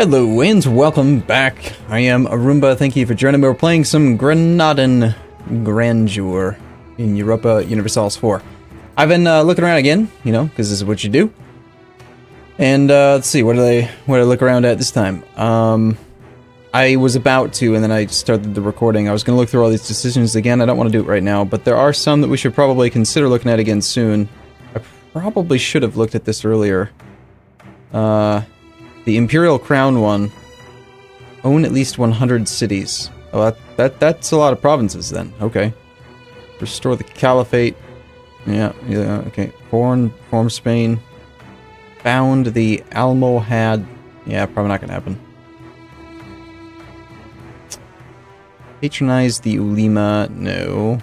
Hello and welcome back. I am Arumba. Thank you for joining me. We're playing some Granadan Grandeur in Europa Universalis 4. I've been looking around again, you know, because this is what you do. And let's see, what did I look around at this time? I was about to, and then I started the recording. I was going to look through all these decisions again. I don't want to do it right now, but there are some that we should probably consider looking at again soon. I probably should have looked at this earlier. The Imperial Crown one. Own at least 100 cities. Oh, that's a lot of provinces then. Okay. Restore the Caliphate. Yeah, okay. Form Spain. Found the Almohad. Yeah, probably not gonna happen. Patronize the Ulema. No.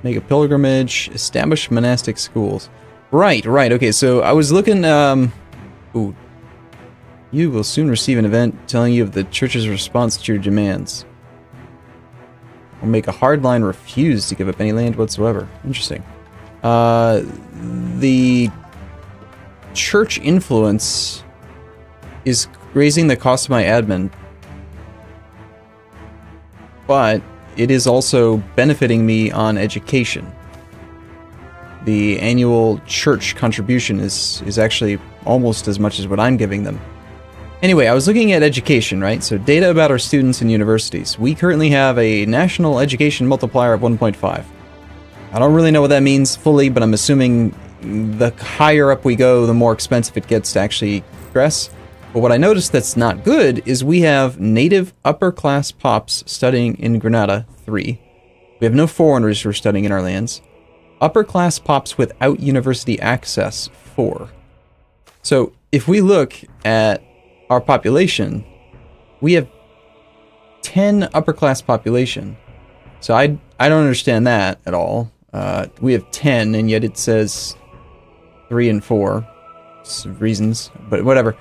Make a pilgrimage. Establish monastic schools. Right, okay, so I was looking, ooh. You will soon receive an event telling you of the church's response to your demands. Or make a hardline refuse to give up any land whatsoever. Interesting. The church influence is raising the cost of my admin. But it is also benefiting me on education. The annual church contribution is actually almost as much as what I'm giving them. Anyway, I was looking at education, right? So data about our students in universities. We currently have a national education multiplier of 1.5. I don't really know what that means fully, but I'm assuming the higher up we go, the more expensive it gets to actually progress. But what I noticed that's not good is we have native upper-class pops studying in Granada, 3. We have no foreigners who are studying in our lands. Upper-class pops without university access, 4. So if we look at our population, we have 10 upper-class population. So I don't understand that at all. We have 10, and yet it says 3 and 4. Reasons, but whatever.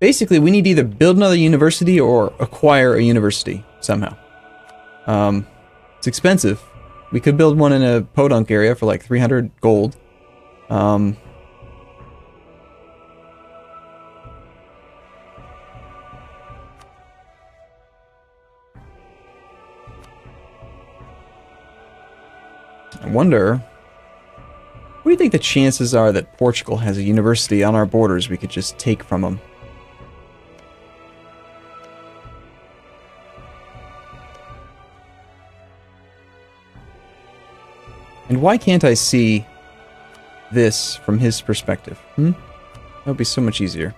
Basically, we need to either build another university or acquire a university somehow. It's expensive. We could build one in a podunk area for like 300 gold. I wonder, what do you think the chances are that Portugal has a university on our borders we could just take from them? And why can't I see this from his perspective? That would be so much easier.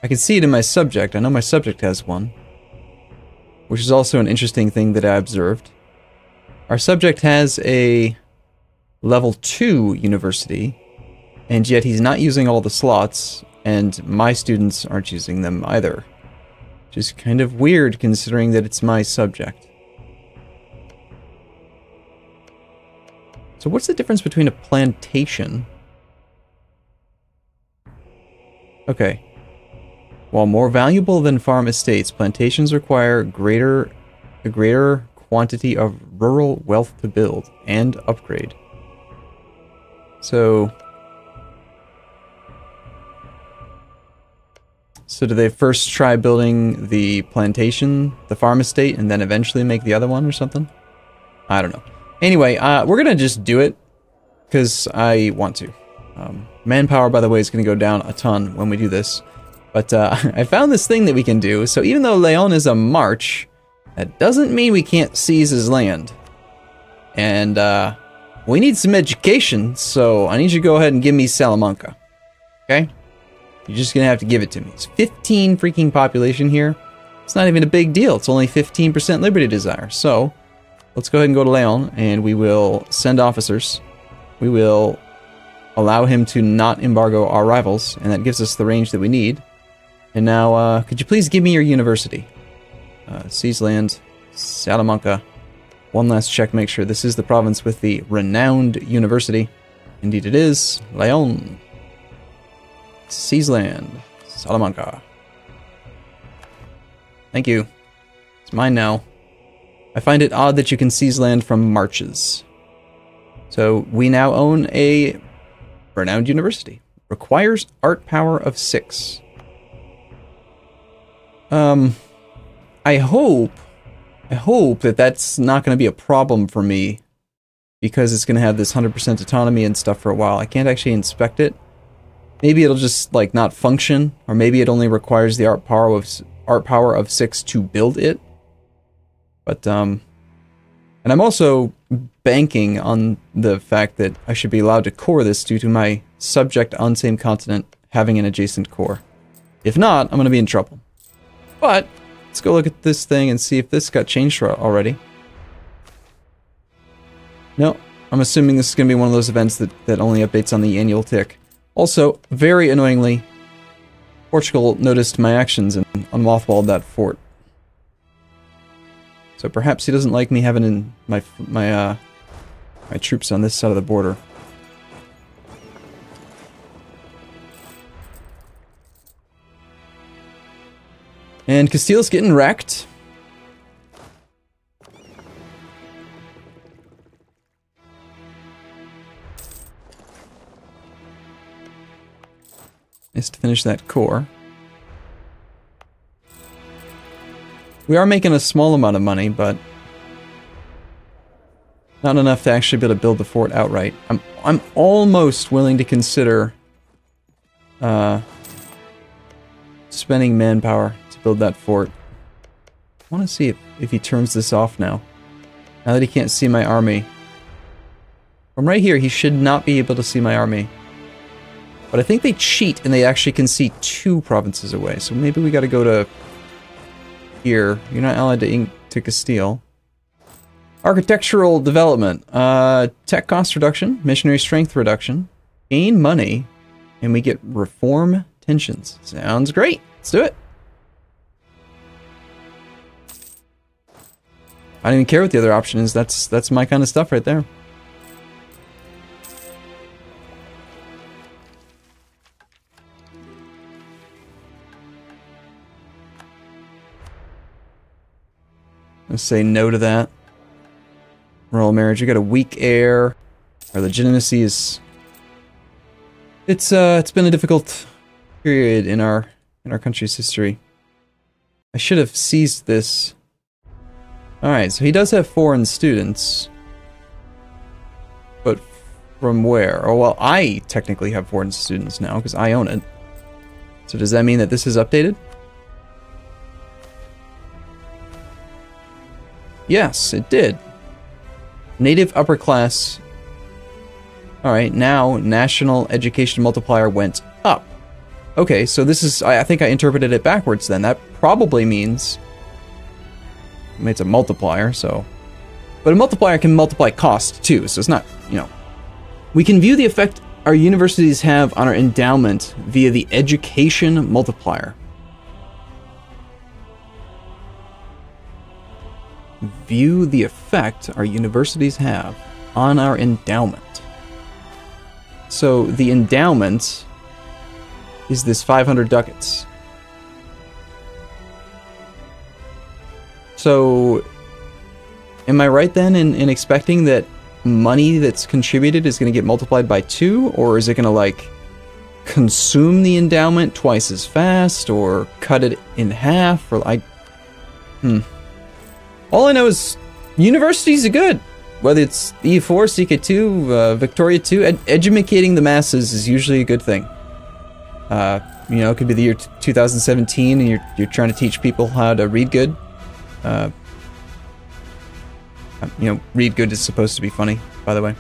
I can see it in my subject. I know my subject has one. Which is also an interesting thing that I observed. Our subject has a level 2 university, and yet he's not using all the slots, and my students aren't using them either. Which is kind of weird considering that it's my subject. So what's the difference between a plantation? Okay. While more valuable than farm estates, plantations require a greater quantity of rural wealth to build and upgrade. So do they first try building the plantation, the farm estate, and then eventually make the other one or something? I don't know. Anyway, we're gonna just do it because I want to. Manpower, by the way, is gonna go down a ton when we do this. But I found this thing that we can do. So even though Leon is a march, that doesn't mean we can't seize his land. And we need some education, so I need you to go ahead and give me Salamanca. Okay? You're just gonna have to give it to me. It's 15 freaking population here. It's not even a big deal. It's only 15% liberty desire. So let's go ahead and go to Leon, and we will send officers. We will allow him to not embargo our rivals, and that gives us the range that we need. And now, could you please give me your university? Seize land, Salamanca. One last check, make sure this is the province with the renowned university. Indeed it is. Leon. Seize land, Salamanca. Thank you. It's mine now. I find it odd that you can seize land from marches. So we now own a renowned university. Requires art power of 6. I hope that that's not going to be a problem for me, because it's going to have this 100% autonomy and stuff for a while. I can't actually inspect it. Maybe it'll just, like, not function, or maybe it only requires the art power of 6 to build it. But, and I'm also banking on the fact that I should be allowed to core this due to my subject on same continent having an adjacent core. If not, I'm going to be in trouble. But let's go look at this thing and see if this got changed already. No, I'm assuming this is going to be one of those events that only updates on the annual tick. Also, very annoyingly, Portugal noticed my actions and unmothballed that fort. So perhaps he doesn't like me having my troops on this side of the border. And Castile's getting wrecked. Nice to finish that core. We are making a small amount of money, but not enough to actually be able to build the fort outright. I'm almost willing to consider spending manpower to build that fort. I want to see if he turns this off now. Now that he can't see my army. From right here, he should not be able to see my army. But I think they cheat and they actually can see 2 provinces away. So maybe we got to go to here. You're not allied to Castile. Architectural development. Tech cost reduction. Missionary strength reduction. Gain money. And we get reform tensions. Sounds great. Let's do it. I don't even care what the other option is. That's my kind of stuff right there. Let's say no to that. Royal marriage. You got a weak heir. Our legitimacy is. It's been a difficult period in our country's history. I should have seized this. All right, so he does have foreign students, but from where? Oh well, I technically have foreign students now because I own it. So does that mean that this is updated? Yes, it did. Native upper class. Alright, now national education multiplier went up. Okay, so this is... I think I interpreted it backwards then. That probably means... I mean, it's a multiplier, so... But a multiplier can multiply cost too, so it's not, you know... We can view the effect our universities have on our endowment via the education multiplier. View the effect our universities have on our endowment. So the endowment is this 500 ducats. So am I right then in expecting that money that's contributed is going to get multiplied by 2, or is it going to like consume the endowment twice as fast, or cut it in half, or like All I know is universities are good. Whether it's EU4, CK2, Victoria 2, educating the masses is usually a good thing. You know, it could be the year 2017 and you're trying to teach people how to read good. You know, read good is supposed to be funny, by the way.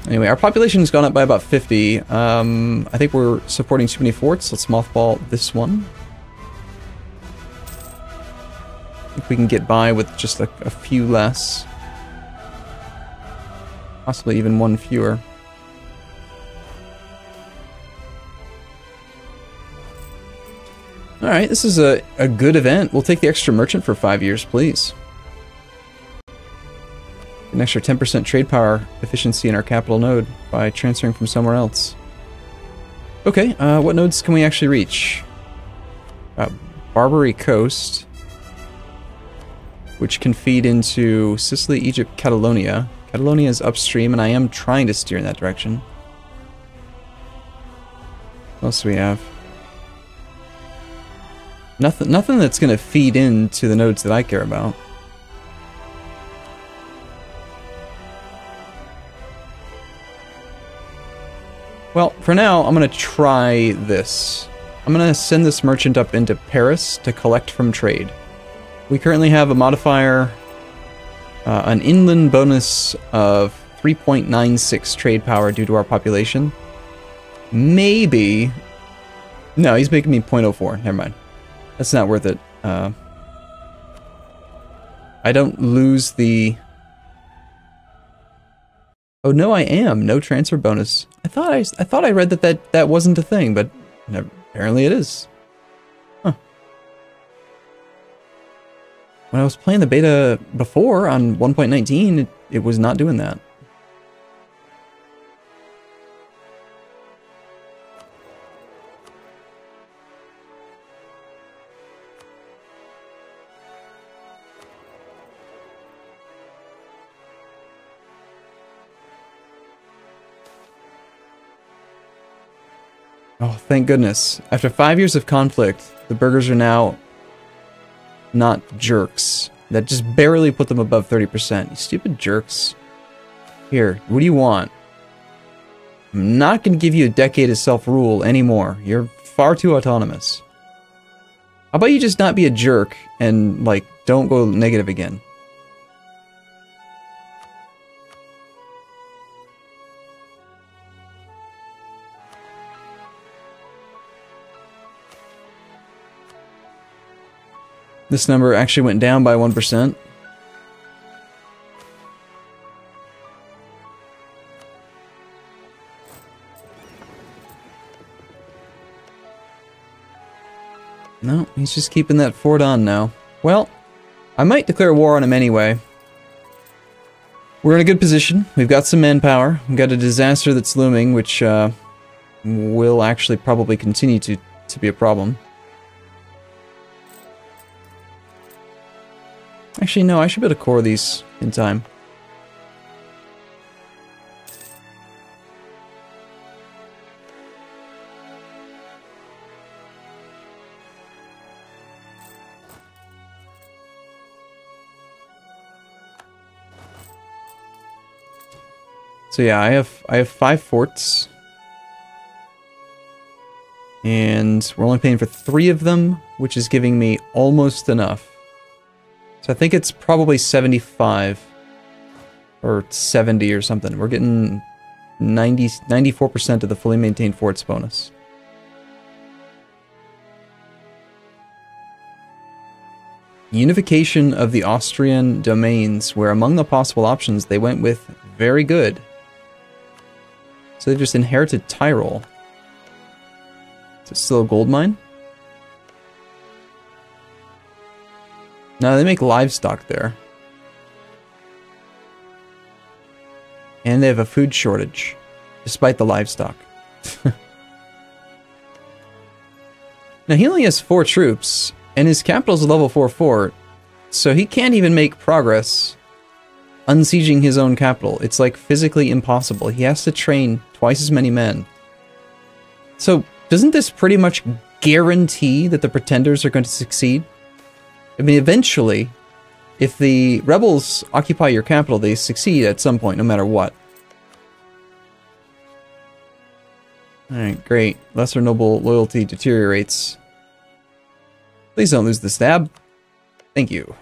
Anyway, our population has gone up by about 50. I think we're supporting too many forts. Let's mothball this one. I think we can get by with just a few less. Possibly even one fewer. Alright, this is a good event. We'll take the extra merchant for 5 years, please. An extra 10% trade power efficiency in our capital node by transferring from somewhere else. Okay, what nodes can we actually reach? Barbary Coast, which can feed into Sicily, Egypt, Catalonia. Catalonia is upstream, and I am trying to steer in that direction. What else do we have? Nothing that's gonna feed into the nodes that I care about. Well, for now, I'm gonna try this. I'm gonna send this merchant up into Paris to collect from trade. We currently have a modifier, an inland bonus of 3.96 trade power due to our population. Maybe... No, he's making me 0.04. Never mind. That's not worth it. I don't lose the... Oh no, I am. No transfer bonus. I thought I read that wasn't a thing, but apparently it is. Huh. When I was playing the beta before on 1.19, it was not doing that. Oh, thank goodness. After 5 years of conflict, the burghers are now not jerks. That just barely put them above 30%. You stupid jerks. Here, what do you want? I'm not going to give you a decade of self-rule anymore. You're far too autonomous. How about you just not be a jerk and, like, don't go negative again? This number actually went down by 1%. No, he's just keeping that fort on now. Well, I might declare war on him anyway. We're in a good position. We've got some manpower. We've got a disaster that's looming, which will actually probably continue to be a problem. Actually, no, I should be able to core these in time. So yeah, I have 5 forts. And we're only paying for 3 of them, which is giving me almost enough. So I think it's probably 75 or 70 or something. We're getting 94% of the fully maintained forts bonus. Unification of the Austrian domains, where among the possible options they went with very good. So they've just inherited Tyrol. Is it still a gold mine? No, they make livestock there. And they have a food shortage, despite the livestock. Now, he only has 4 troops, and his capital's a level 4 fort, so he can't even make progress unsieging his own capital. It's like physically impossible. He has to train twice as many men. So, doesn't this pretty much guarantee that the pretenders are going to succeed? I mean, eventually, if the rebels occupy your capital, they succeed at some point, no matter what. Alright, great. Lesser noble loyalty deteriorates. Please don't lose the stab. Thank you.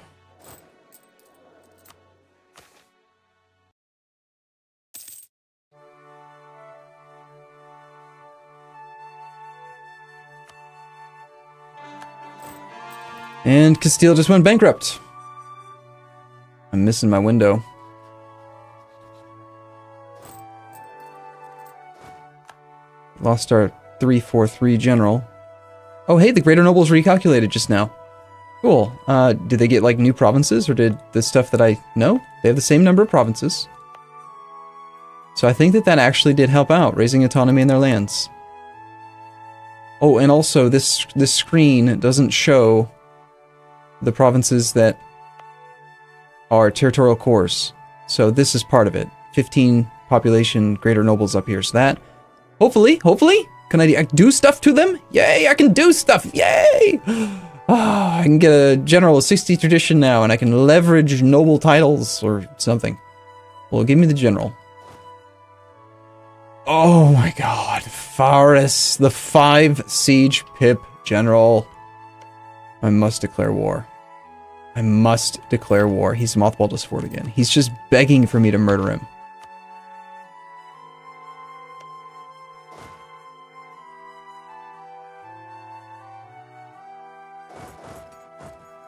And Castile just went bankrupt. I'm missing my window. Lost our 343 general. Oh hey, the Greater Nobles recalculated just now. Cool. Did they get like new provinces, or did the stuff that I know? They have the same number of provinces. So I think that actually did help out, raising autonomy in their lands. Oh, and also this screen doesn't show the provinces that are territorial cores. So this is part of it. 15 population Greater Nobles up here. So that, hopefully, can I do stuff to them? Yay, I can do stuff! Yay! I can get a general of 60 tradition now, and I can leverage noble titles or something. Well, give me the general. Oh my god, Faris, the 5 siege pip general. I must declare war. I must declare war. He's mothballed his fort again. He's just begging for me to murder him.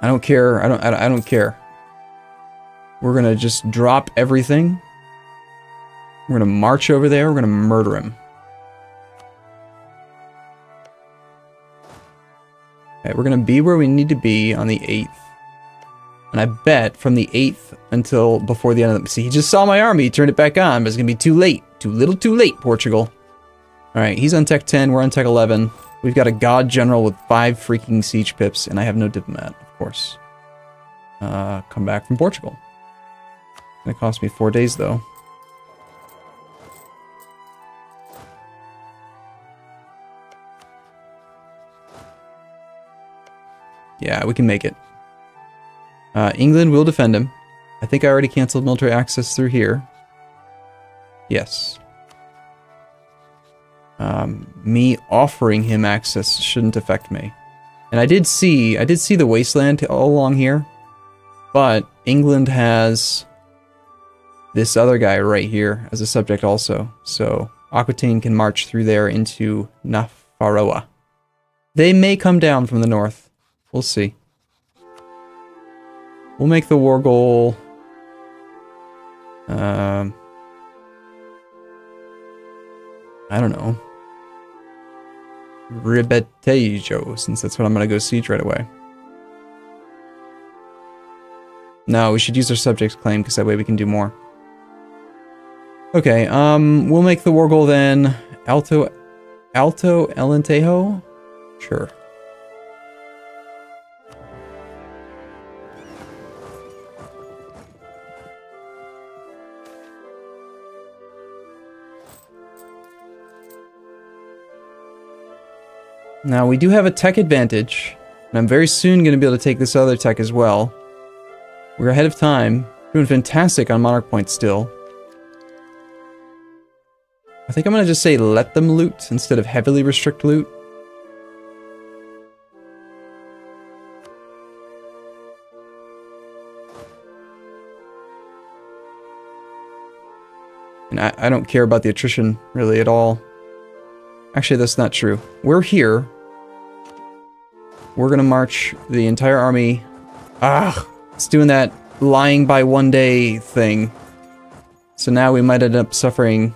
I don't care. I don't care. We're gonna just drop everything. We're gonna march over there. We're gonna murder him. Okay, we're gonna be where we need to be on the 8th. And I bet from the 8th until before the end of the... See, he just saw my army, he turned it back on, but it's gonna be too late. Too little too late, Portugal. Alright, he's on tech 10, we're on tech 11. We've got a god general with 5 freaking siege pips, and I have no diplomat, of course. Come back from Portugal. It's gonna cost me 4 days, though. Yeah, we can make it. England will defend him. I think I already canceled military access through here. Yes. Me offering him access shouldn't affect me. And I did see the wasteland all along here. But England has this other guy right here as a subject also. So Aquitaine can march through there into Nafarroa. They may come down from the north. We'll see. We'll make the war goal. I don't know. Ribetejo, since that's what I'm gonna go siege right away. No, we should use our subject's claim, because that way we can do more. Okay, we'll make the war goal then. Alto Alentejo? Sure. Now, we do have a tech advantage, and I'm very soon going to be able to take this other tech as well. We're ahead of time, doing fantastic on Monarch points still. I think I'm going to just say let them loot instead of heavily restrict loot. And I don't care about the attrition, really, at all. Actually, that's not true. We're here. We're gonna march the entire army. It's doing that lying by 1 day thing. So now we might end up suffering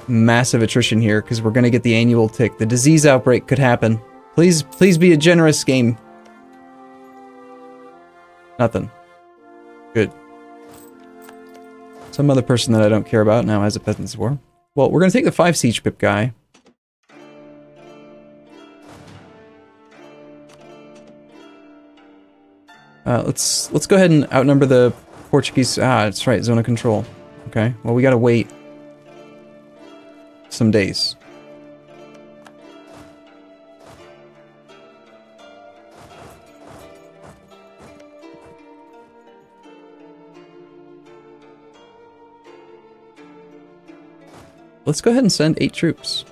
massive attrition here, because we're gonna get the annual tick. The disease outbreak could happen. Please be a generous game. Nothing. Good. Some other person that I don't care about now has a peasants' war. Well, we're gonna take the 5 siege pip guy. Let's go ahead and outnumber the Portuguese. That's right, zone of control. Okay, well, we gotta wait some days. Let's go ahead and send 8 troops.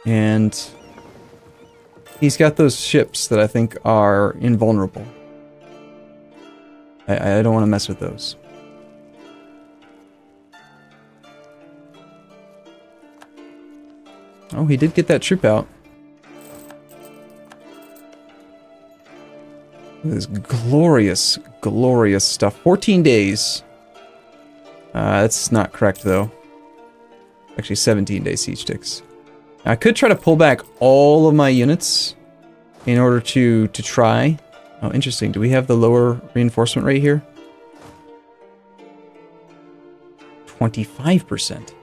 And he's got those ships that I think are invulnerable. I don't want to mess with those. Oh, he did get that troop out. This glorious, glorious stuff. 14 days. That's not correct, though. Actually, 17-day siege ticks. I could try to pull back all of my units in order to try. Oh, interesting. Do we have the lower reinforcement rate here? 25%.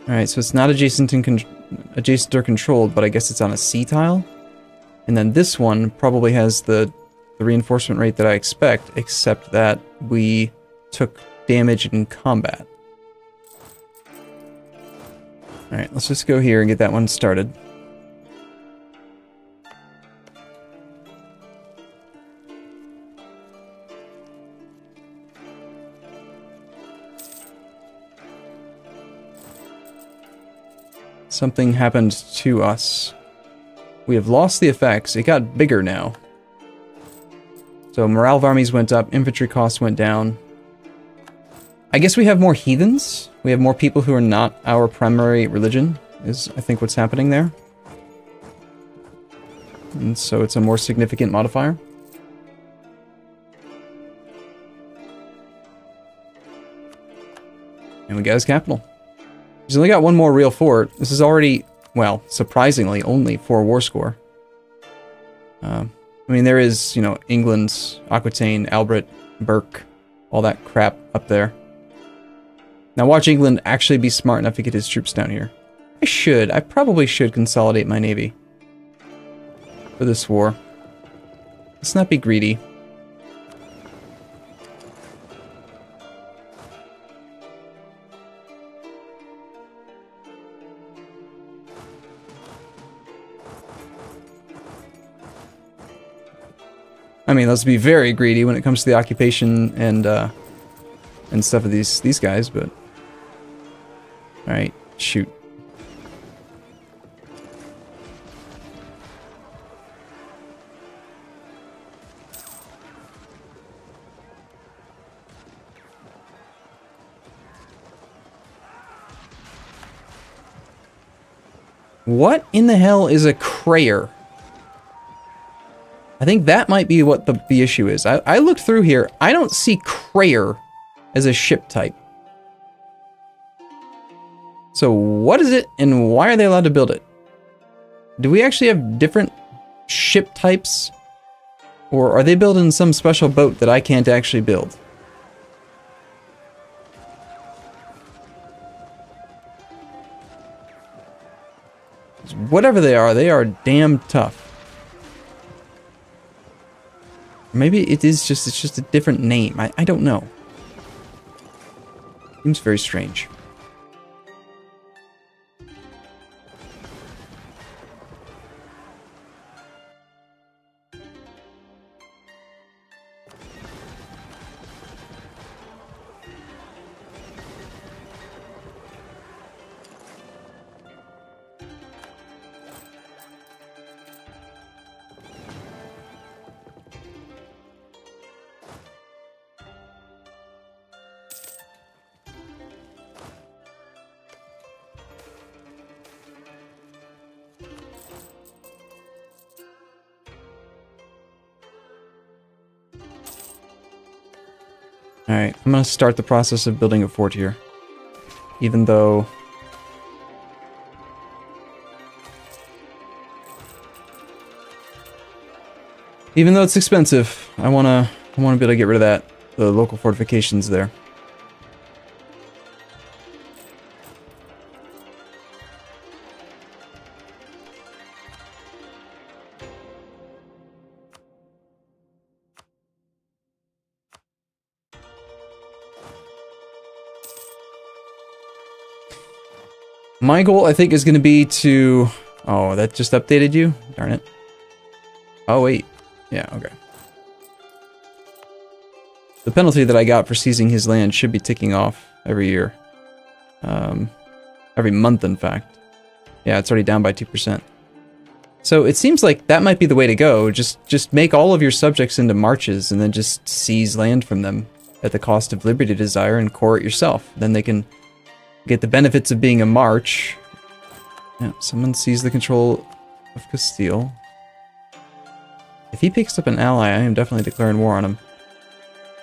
Alright, so it's not adjacent or controlled, but I guess it's on a sea tile. And then this one probably has the reinforcement rate that I expect, except that we took damage in combat. Alright, let's just go here and get that one started. Something happened to us. We have lost the effects. It got bigger now. So morale of armies went up, infantry costs went down. I guess we have more heathens. We have more people who are not our primary religion, is I think what's happening there. And so it's a more significant modifier. And we got his capital. He's only got one more real fort. This is already, well, surprisingly, only 4 war score. I mean, there is, you know, England's, Aquitaine, Albert, Burke, all that crap up there. Now watch England actually be smart enough to get his troops down here. I probably should consolidate my navy for this war. Let's not be greedy. I mean, let's be very greedy when it comes to the occupation and stuff of these guys, but... Alright, shoot. What in the hell is a crayer? I think that might be what the issue is. I looked through here. I don't see crayer as a ship type. So what is it and why are they allowed to build it? Do we actually have different ship types? Or are they building some special boat that I can't actually build? Whatever they are damn tough. Maybe it is just, it's just a different name. I don't know. Seems very strange. Alright, I'm gonna start the process of building a fort here. Even though... it's expensive, I wanna be able to get rid of that, the local fortifications there. My goal, I think, is going to be to... Oh, that just updated you? Darn it. Oh, wait. Yeah, okay. The penalty that I got for seizing his land should be ticking off every year. Every month, in fact. Yeah, it's already down by 2%. So it seems like that might be the way to go. Just make all of your subjects into marches and then just seize land from them at the cost of liberty desire and core it yourself. Then they can... get the benefits of being a march. Yeah, someone seized the control of Castile. If he picks up an ally, I am definitely declaring war on him.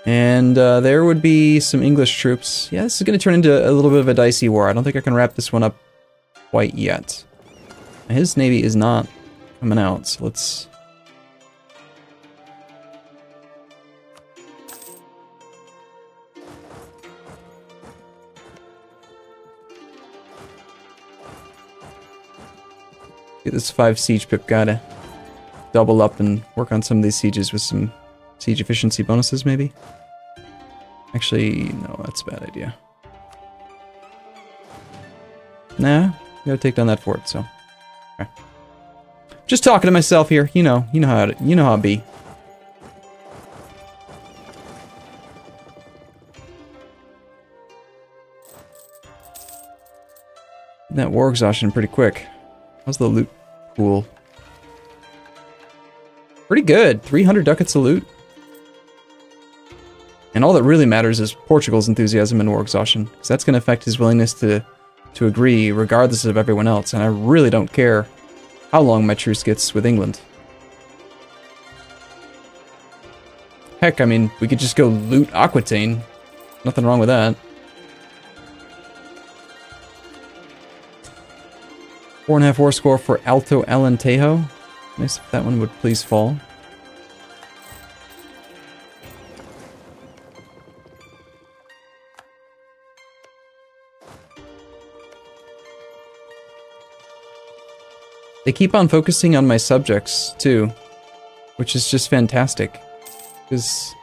And there would be some English troops. Yeah, this is going to turn into a little bit of a dicey war. I don't think I can wrap this one up quite yet. His navy is not coming out, so let's... Get this 5 siege pip guy to double up and work on some of these sieges with some siege efficiency bonuses, maybe? Actually, no, that's a bad idea. Nah, gotta take down that fort, so. Okay. Just talking to myself here, you know how it be. That war exhaustion pretty quick. How's the loot pool? Pretty good. 300 ducats of loot. And all that really matters is Portugal's enthusiasm and war exhaustion, because that's going to affect his willingness to agree regardless of everyone else, and I really don't care how long my truce gets with England. Heck, I mean, we could just go loot Aquitaine. Nothing wrong with that. 4.5 war score for Alto Alentejo. Nice if that one would please fall. They keep on focusing on my subjects, too. Which is just fantastic. Because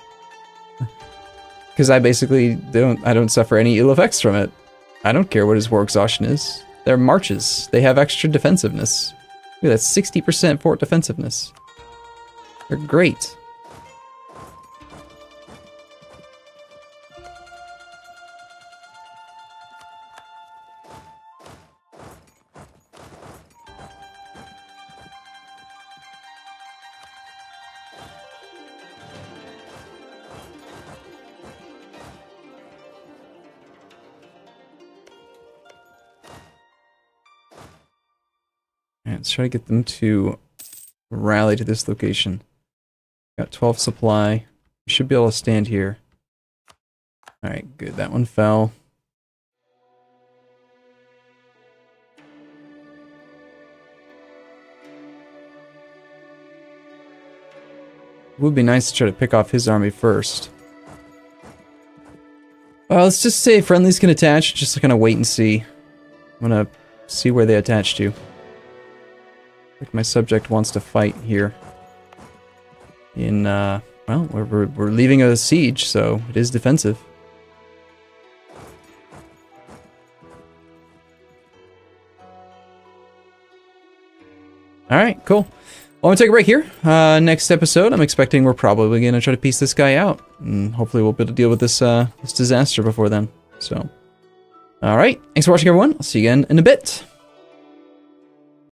I basically don't suffer any ill effects from it. I don't care what his war exhaustion is. They're marches. They have extra defensiveness. Look at that, 60% fort defensiveness. They're great. Let's try to get them to rally to this location. Got 12 supply. We should be able to stand here. Alright, good. That one fell. It would be nice to try to pick off his army first. Let's just say friendlies can attach. Just gonna wait and see. I'm gonna see where they attach to. Like my subject wants to fight here. In, well, we're leaving a siege, so it is defensive. Alright, cool. Well, I'm gonna take a break here. Next episode, I'm expecting we're probably gonna try to piece this guy out. And hopefully we'll be able to deal with this, this disaster before then. So, alright. Thanks for watching, everyone. I'll see you again in a bit.